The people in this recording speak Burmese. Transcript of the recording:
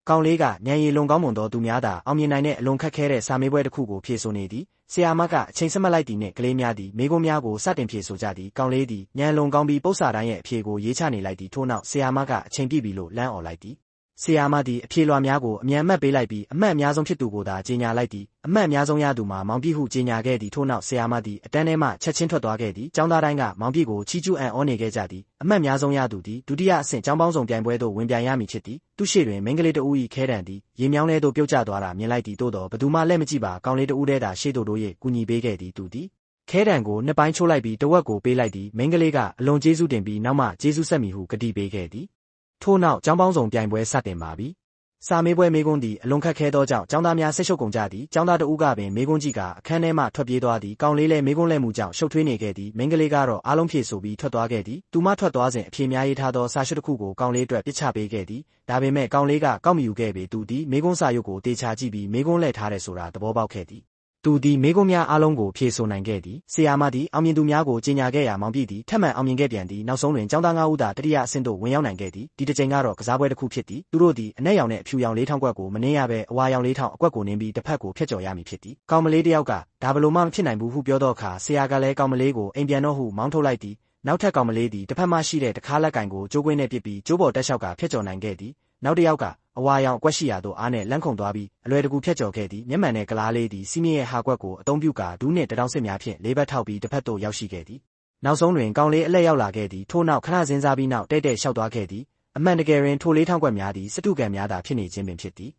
ကောင်လေးကဉာဏ်ရည်လွန်ကောင်းမွန်သောသူများသာအောင်မြင်နိုင်တဲ့အလွန်ခက်ခဲတဲ့စာမေးပွဲတစ်ခုကိုဖြေဆိုနေသည်ဆရာမကအချိန်ဆက်မလိုက်သည်နှင့်ကလေးများသည်မိကုံးများကိုစတင်ဖြေဆိုကြသည်ကောင်လေးသည်ဉာဏ်လွန်ကောင်းပြီးပု္ပ္ပာတိုင်းရဲ့အဖြေကိုရေးချနေလိုက်သည်ထို့နောက်ဆရာမကအချိန်ပြည့်ပြီလို့လမ်းអော်လိုက်သည်ဆရာမသည်အဖြေလွှာများကိုအမြန်မှတ်ပေးလိုက်ပြီးအမှတ်အများဆုံးဖြစ်သူကိုသာကြေညာလိုက်သည်အမှတ်အများဆုံးရသူမှာမောင်ပြည့်ဟုကြေညာခဲ့သည်ထို့နောက်ဆရာမသည်အတန်းထဲမှချက်ချင်းထွက်သွားခဲ့သည်ကျောင်းသားတိုင်းကမောင်ပြည့်ကိုချီးကျူးအံ့ဩနေခဲ့ကြသည်အမှတ်အများဆုံးရသူသည်ဒုတိယအဆင့်ကျောင်းပေါင်းစုံပြိုင်ပွဲသို့ဝင်ပြိုင်ရမည်ဖြစ်သည်သူရှိတွင်မိန်းကလေးတဦး၏ခဲတံသည်ရေမြောင်းထဲသို့ပြုတ်ကျသွားတာမြင်လိုက်သည်သို့သောဘသူမှလက်မကြည့်ပါကောင်လေးတဦးတည်းသာရှေ့သို့တို့၍ကူညီပေးခဲ့သည်သူသည်ခဲတံကိုနှစ်ပိုင်းချိုးလိုက်ပြီးတဝက်ကိုပေးလိုက်သည်မိန်းကလေးကအလွန်ကျေးဇူးတင်ပြီးနောက်မှကျေးဇူးဆက်မည်ဟုကတိပေးခဲ့သည်ထို့နောက်ကျောင်းပေါင်းစုံပြိုင်ပွဲစတင်ပါပြီစာမေးပွဲမေးခွန်းသည်အလွန်ခက်ခဲသောကြောင့်ကျောင်းသားများစိတ်ရှုပ်ကုန်ကြသည်ကျောင်းသားတဦးကပင်မေးခွန်းကြည့်ကအခန်းထဲမှထွက်ပြေးသွားသည်ကောင်လေးလည်းမေးခွန်းလဲမှုကြောင့်ရှုပ်ထွေးနေခဲ့သည်မိန်းကလေးကတော့အားလုံးဖြေဆိုပြီးထွက်သွားခဲ့သည်သူမထွက်သွားစဉ်အဖြေများရေးထားသောစာရွက်တစ်ခုကိုကောင်လေးအတွက်ပစ်ချပေးခဲ့သည်ဒါပေမဲ့ကောင်လေးကကောက်မယူခဲ့ပေသူသည်မေးခွန်းစာရွက်ကိုတေချာကြည့်ပြီးမေးခွန်းလဲထားတယ်ဆိုတာသဘောပေါက်ခဲ့သည်သူသည်မေးခွန်းများအားလုံးကိုဖြေဆိုနိုင်ခဲ့သည်ဆရာမသည်အောင်မြင်သူများကိုကြေညာခဲ့ရာမောင်ပြည့်သည်ထပ်မံအောင်မြင်ခဲ့ပြန်သည်နောက်ဆုံးတွင်ကျောင်းသား9ဦးသာတတိယအဆင့်သို့ဝင်ရောက်နိုင်ခဲ့သည်ဒီတစ်ကြိမ်ကတော့ကစားပွဲတစ်ခုဖြစ်သည်သူတို့သည်အနက်ရောင်နှင့်အဖြူရောင်လေးထောင်ကွက်ကိုမနင်းရဘဲအဝါရောင်လေးထောင်အကွက်ကိုနင်းပြီးတစ်ဖက်ကိုဖျက်ကျော်ရမည်ဖြစ်သည်ကောင်မလေးတစ်ယောက်ကဒါဘလို့မှမဖြစ်နိုင်ဘူးဟုပြောသောအခါဆရာကလည်းကောင်မလေးကိုအိမ်ပြန်တော့ဟုမောင်းထုတ်လိုက်သည်နောက်ထပ်ကောင်မလေးသည်တစ်ဖက်မှရှိတဲ့တခါးလက်ကင်ကိုကြိုးကွင်းနဲ့ပစ်ပြီးကြိုးပေါ်တက်လျှောက်ကဖျက်ကျော်နိုင်ခဲ့သည်နောက်တစ်ယောက်ကအဝါရောင်အကွက်ရှိရာသို့အားနဲ့လန့်ခုန်သွားပြီးအလွယ်တကူဖျက်ကျော်ခဲ့သည်မျက်မှန်နဲ့ကလားလေးသည်စီးမြင့်ရဲ့ဟာကွက်ကိုအသုံးပြုကာဒူးနှင့်တထောင်စစ်များဖြင့်လေးဘက်ထောက်ပြီးတစ်ဖက်သို့ရောက်ရှိခဲ့သည်နောက်ဆုံးတွင်ကောင်လေးအလက်ရောက်လာခဲ့သည်ထို့နောက်ခဏစဉ်းစားပြီးနောက်တဲ့လျှောက်သွားခဲ့သည်အမှန်တကယ်တွင်ထိုလေးထောင်ကွက်များသည်စတုကံများသာဖြစ်နေခြင်းပင်ဖြစ်သည်